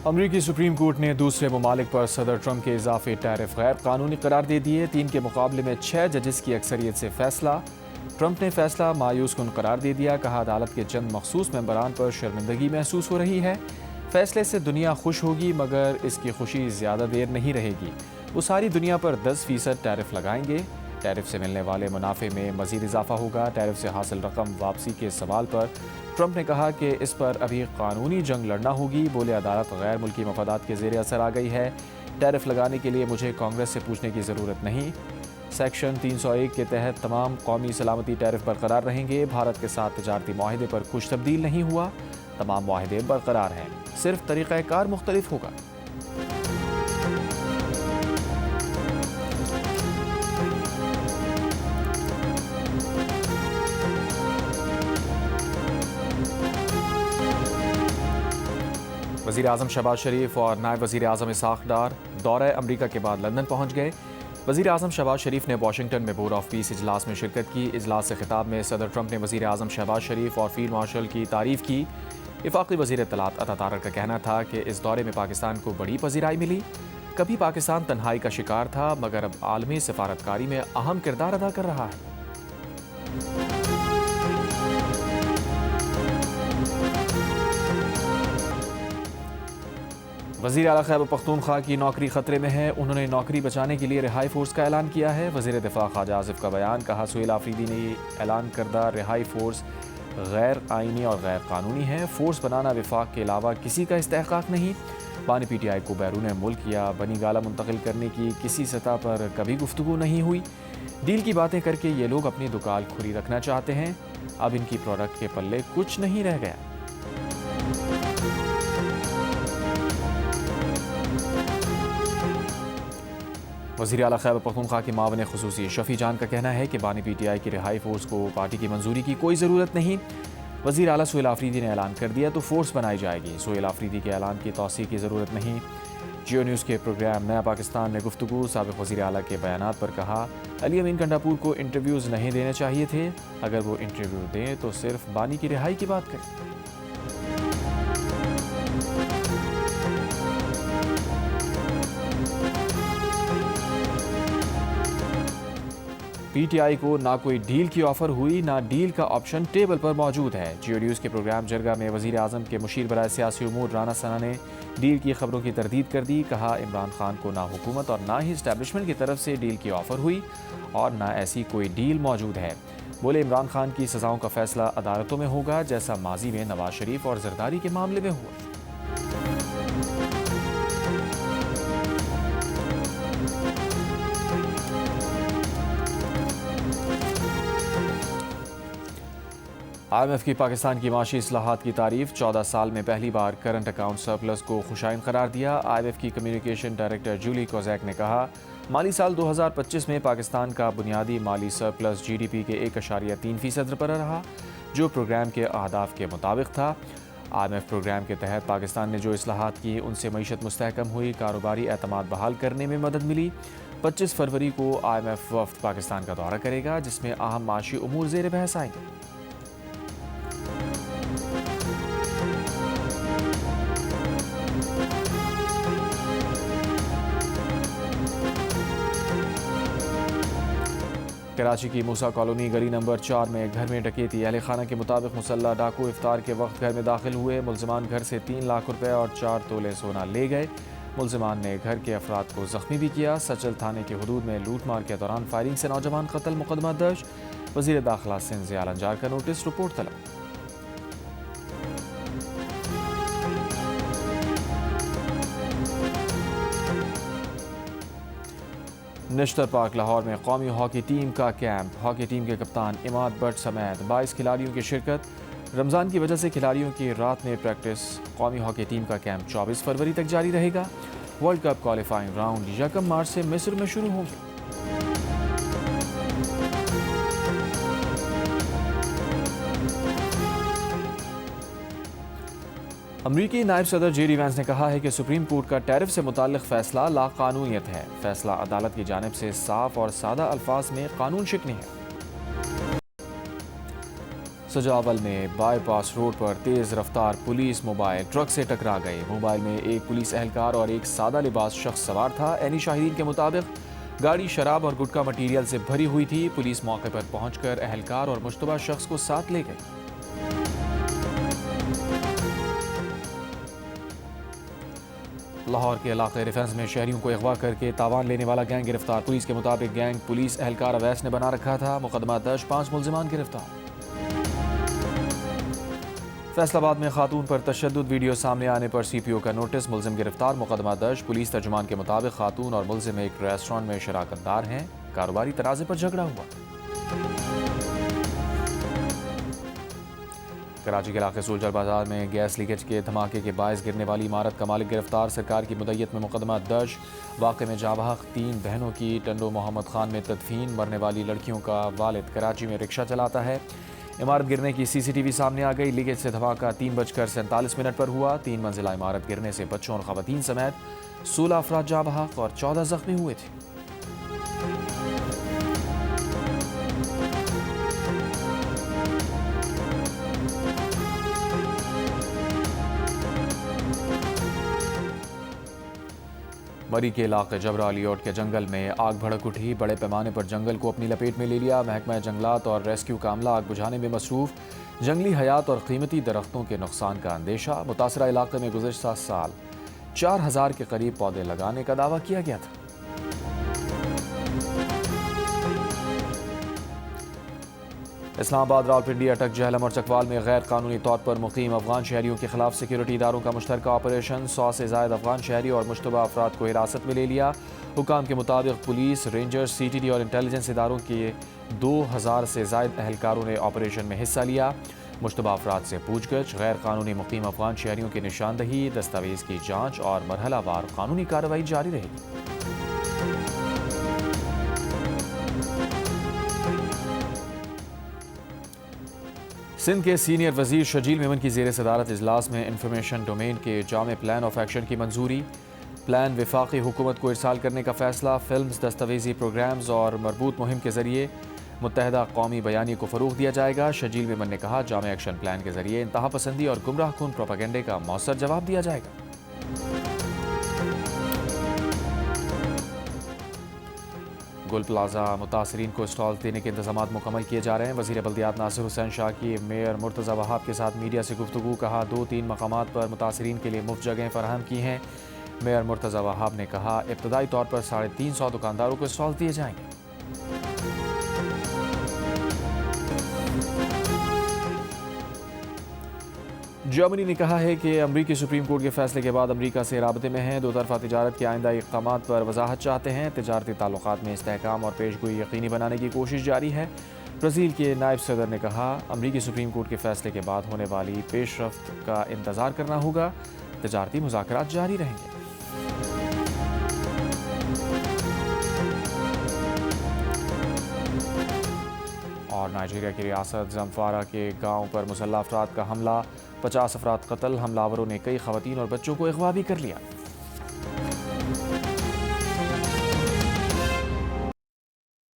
امریکی supreme court نے دوسرے ممالک پر صدر ٹرمپ کے اضافی ٹیرف غیر قانونی قرار دے دیے۔ 3 کے مقابلے میں 6 ججز کی اکثریت سے فیصلہ۔ ٹرمپ نے فیصلہ مایوس کن قرار دے دیا، کہا عدالت کے چند مخصوص ممبران پر شرمندگی محسوس ہو رہی ہے۔ فیصلے سے دنیا خوش ہوگی مگر اس کی خوشی زیادہ دیر نہیں رہے گی۔ وہ ساری دنیا پر 10% ٹیرف لگائیں گے۔ ٹیرف سے ملنے والے منافع میں مزید اضافہ ہوگا۔ ٹیرف سے حاصل رقم واپسی کے سوال پر ٹرمپ نے کہا کہ اس پر ابھی قانونی جنگ لڑنا ہوگی۔ بولے عدالت غیر ملکی مفادات کے زیر اثر آ گئی ہے۔ ٹیرف لگانے کے لیے مجھے کانگریس سے پوچھنے کی ضرورت نہیں۔ سیکشن 301 کے تحت تمام قومی سلامتی ٹیرف برقرار رہیں گے۔ بھارت کے ساتھ تجارتی معاہدے پر کچھ تبدیل نہیں ہوا۔ تمام معاہدے برقرار ہیں، صرف طریقہ کار مختلف ہوگا۔ وزیر اعظم شہباز شریف اور نائب وزیر اعظم اسحاق ڈار دورہ امریکہ کے بعد لندن پہنچ گئے۔ وزیر اعظم شہباز شریف نے واشنگٹن میں بورڈ آف پیس اجلاس میں شرکت کی۔ اجلاس سے خطاب میں صدر ٹرمپ نے وزیر اعظم شہباز شریف اور فیلڈ مارشل کی تعریف کی۔ وفاقی وزیر اطلاعات عطا طارق کا کہنا تھا کہ اس دورے میں پاکستان کو بڑی پذیرائی ملی۔ کبھی پاکستان تنہائی کا شکار تھا مگر اب عالمی سفارتکاری میں اہم کردار ادا کر رہا ہے۔ وزیر اعلیٰ خیبر پختونخوا کی نوکری خطرے میں ہے۔ انہوں نے نوکری بچانے کے لیے رہائی فورس کا اعلان کیا ہے۔ وزیر دفاع خواجہ آصف کا بیان، کہا سہیل آفریدی نے اعلان کردہ رہائی فورس غیر آئینی اور غیر قانونی ہے۔ فورس بنانا وفاق کے علاوہ کسی کا استحقاق نہیں۔ بانی پی ٹی آئی کو بیرون ملک یا بنی گالہ منتقل کرنے کی کسی سطح پر کبھی گفتگو نہیں ہوئی۔ ڈیل کی باتیں کر کے یہ لوگ اپنی دکان کھلی رکھنا چاہتے ہیں۔ اب ان کی پروڈکٹ کے پلے کچھ نہیں رہ گیا۔ وزیر اعلیٰ خیبر پختونخوا کے معاون خصوصی شفیع جان کا کہنا ہے کہ بانی پی ٹی آئی کی رہائی فورس کو پارٹی کی منظوری کی کوئی ضرورت نہیں۔ وزیر اعلیٰ سہیل آفریدی نے اعلان کر دیا تو فورس بنائی جائے گی۔ سہیل آفریدی کے اعلان کی توثیق کی ضرورت نہیں۔ جیو نیوز کے پروگرام نیا پاکستان میں گفتگو سابق وزیر اعلیٰ کے بیانات پر کہا، علی امین کنڈاپور کو انٹرویوز نہیں دینے چاہیے تھے۔ اگر وہ انٹرویو دیں تو صرف بانی کی رہائی کی بات کریں۔ پی ٹی آئی کو نہ کوئی ڈیل کی آفر ہوئی، نہ ڈیل کا آپشن ٹیبل پر موجود ہے۔ جیو نیوز کے پروگرام جرگہ میں وزیر اعظم کے مشیر برائے سیاسی امور رانا ثنا نے ڈیل کی خبروں کی تردید کر دی۔ کہا عمران خان کو نہ حکومت اور نہ ہی اسٹیبلشمنٹ کی طرف سے ڈیل کی آفر ہوئی اور نہ ایسی کوئی ڈیل موجود ہے۔ بولے عمران خان کی سزاؤں کا فیصلہ عدالتوں میں ہوگا، جیسا ماضی میں نواز شریف اور زرداری کے معاملے میں ہوا۔ آئی ایم ایف کی پاکستان کی معاشی اصلاحات کی تعریف، 14 سال میں پہلی بار کرنٹ اکاؤنٹ سرپلس کو خوشائن قرار دیا۔ آئی ایم ایف کی کمیونیکیشن ڈائریکٹر جولی کوزیک نے کہا، مالی سال 2025 میں پاکستان کا بنیادی مالی سرپلس جی ڈی پی کے 1.3% پر رہا، جو پروگرام کے اہداف کے مطابق تھا۔ آئی ایم ایف پروگرام کے تحت پاکستان نے جو اصلاحات کی ان سے معیشت مستحکم ہوئی، کاروباری اعتماد بحال کرنے میں مدد ملی۔ 25 فروری کو آئی ایم ایف وفد پاکستان کا دورہ کرے گا، جس میں اہم معاشی امور زیر بحث آئیں گے۔ کراچی کی موسیٰ کالونی گلی نمبر 4 میں گھر میں ڈکیتی، اہل خانہ کے مطابق مسلح ڈاکو افطار کے وقت گھر میں داخل ہوئے۔ ملزمان گھر سے 3 لاکھ روپے اور 4 تولے سونا لے گئے۔ ملزمان نے گھر کے افراد کو زخمی بھی کیا۔ سچل تھانے کی حدود میں لوٹ مار کے دوران فائرنگ سے نوجوان قتل، مقدمہ درج۔ وزیر داخلہ سندھ ضیاء الانجار کا نوٹس، رپورٹ طلب۔ نشتر پارک لاہور میں قومی ہاکی ٹیم کا کیمپ، ہاکی ٹیم کے کپتان اماد بٹ سمیت 22 کھلاڑیوں کی شرکت۔ رمضان کی وجہ سے کھلاڑیوں کی رات میں پریکٹس۔ قومی ہاکی ٹیم کا کیمپ 24 فروری تک جاری رہے گا۔ ورلڈ کپ کوالیفائنگ راؤنڈ 1 مارچ سے مصر میں شروع ہوں گے۔ امریکی نائب صدر جے ڈی وینس نے کہا ہے کہ سپریم کورٹ کا ٹیرف سے متعلق فیصلہ لاقانونیت ہے۔ فیصلہ عدالت کی جانب سے صاف اور سادہ الفاظ میں قانون شکنی ہے۔ سجاول میں بائی پاس روڈ پر تیز رفتار پولیس موبائل ٹرک سے ٹکرا گئی۔ موبائل میں ایک پولیس اہلکار اور ایک سادہ لباس شخص سوار تھا۔ عینی شاہدین کے مطابق گاڑی شراب اور گٹکا مٹیریل سے بھری ہوئی تھی۔ پولیس موقع پر پہنچ کر اہلکار اور مشتبہ شخص کو ساتھ لے گئی۔ لاہور کے علاقے ریفرنس میں شہریوں کو اغوا کر کے تاوان لینے والا گینگ گرفتار۔ پولیس کے مطابق گینگ پولیس اہلکار اویس نے بنا رکھا تھا۔ مقدمہ درج، 5 ملزمان گرفتار۔ فیصل آباد میں خاتون پر تشدد، ویڈیو سامنے آنے پر سی پی او کا نوٹس، ملزم گرفتار۔ مقدمہ درج، پولیس ترجمان کے مطابق خاتون اور ملزم ایک ریسٹورانٹ میں شراکت دار ہیں۔ کاروباری تنازع پر جھگڑا ہوا۔ کراچی کے علاقے سولجر بازار میں گیس لیکیج کے دھماکے کے باعث گرنے والی عمارت کا مالک گرفتار۔ سرکار کی مدیت میں مقدمہ درج۔ واقعے میں جاں بحق 3 بہنوں کی ٹنڈو محمد خان میں تدفین۔ مرنے والی لڑکیوں کا والد کراچی میں رکشہ چلاتا ہے۔ عمارت گرنے کی سی سی ٹی وی سامنے آ گئی۔ لیکیج سے دھماکہ 3:47 پر ہوا۔ 3 منزلہ عمارت گرنے سے بچوں اور خواتین سمیت 16 افراد جاں بحق اور 14 زخمی ہوئے تھے۔ مری کے علاقے جبرا الیوٹ کے جنگل میں آگ بھڑک اٹھی۔ بڑے پیمانے پر جنگل کو اپنی لپیٹ میں لے لیا۔ محکمہ جنگلات اور ریسکیو کا عملہ آگ بجھانے میں مصروف۔ جنگلی حیات اور قیمتی درختوں کے نقصان کا اندیشہ۔ متاثرہ علاقے میں گزشتہ سال 4000 کے قریب پودے لگانے کا دعویٰ کیا گیا تھا۔ اسلام آباد، راولپنڈی، اٹک، جہلم اور چکوال میں غیر قانونی طور پر مقیم افغان شہریوں کے خلاف سیکیورٹی اداروں کا مشترکہ آپریشن۔ 100 سے زائد افغان شہری اور مشتبہ افراد کو حراست میں لے لیا۔ حکام کے مطابق police, rangers, C T D اور انٹیلیجنس اداروں کے 2000 سے زائد اہلکاروں نے آپریشن میں حصہ لیا۔ مشتبہ افراد سے پوچھ گچھ، غیر قانونی مقیم افغان شہریوں کی نشاندہی، دستاویز کی جانچ اور مرحلہ وار قانونی کارروائی جاری رہے گی۔ سندھ کے سینئر وزیر شجیل میمن کی زیر صدارت اجلاس میں انفارمیشن ڈومین کے جامع پلان آف ایکشن کی منظوری۔ پلان وفاقی حکومت کو ارسال کرنے کا فیصلہ۔ فلمز، دستاویزی پروگرامز اور مربوط مہم کے ذریعے متحدہ قومی بیانیے کو فروغ دیا جائے گا۔ شجیل میمن نے کہا، جامع ایکشن پلان کے ذریعے انتہا پسندی اور گمراہ کن پروپیگنڈے کا مؤثر جواب دیا جائے گا۔ گل پلازہ متاثرین کو اسٹال دینے کے انتظامات مکمل کیے جا رہے ہیں۔ وزیر بلدیات ناصر حسین شاہ کی میئر مرتضی وہاب کے ساتھ میڈیا سے گفتگو۔ کہا، 2-3 مقامات پر متاثرین کے لیے مفت جگہیں فراہم کی ہیں۔ میئر مرتضی وہاب نے کہا، ابتدائی طور پر 350 دکانداروں کو اسٹال دیے جائیں گے۔ جرمنی نے کہا ہے کہ امریکی سپریم کورٹ کے فیصلے کے بعد امریکہ سے رابطے میں ہیں۔ 2 طرفہ تجارت کے آئندہ اقدامات پر وضاحت چاہتے ہیں۔ تجارتی تعلقات میں استحکام اور پیش گوئی یقینی بنانے کی کوشش جاری ہے۔ برازیل کے نائب صدر نے کہا، امریکی سپریم کورٹ کے فیصلے کے بعد ہونے والی پیش رفت کا انتظار کرنا ہوگا۔ تجارتی مذاکرات جاری رہیں گے۔ اور نائجیریا کی ریاست زمفارا کے گاؤں پر مسلح افراد کا حملہ، 50 افراد قتل۔ حملہ آوروں نے کئی خواتین اور بچوں کو اغوا بھی کر لیا۔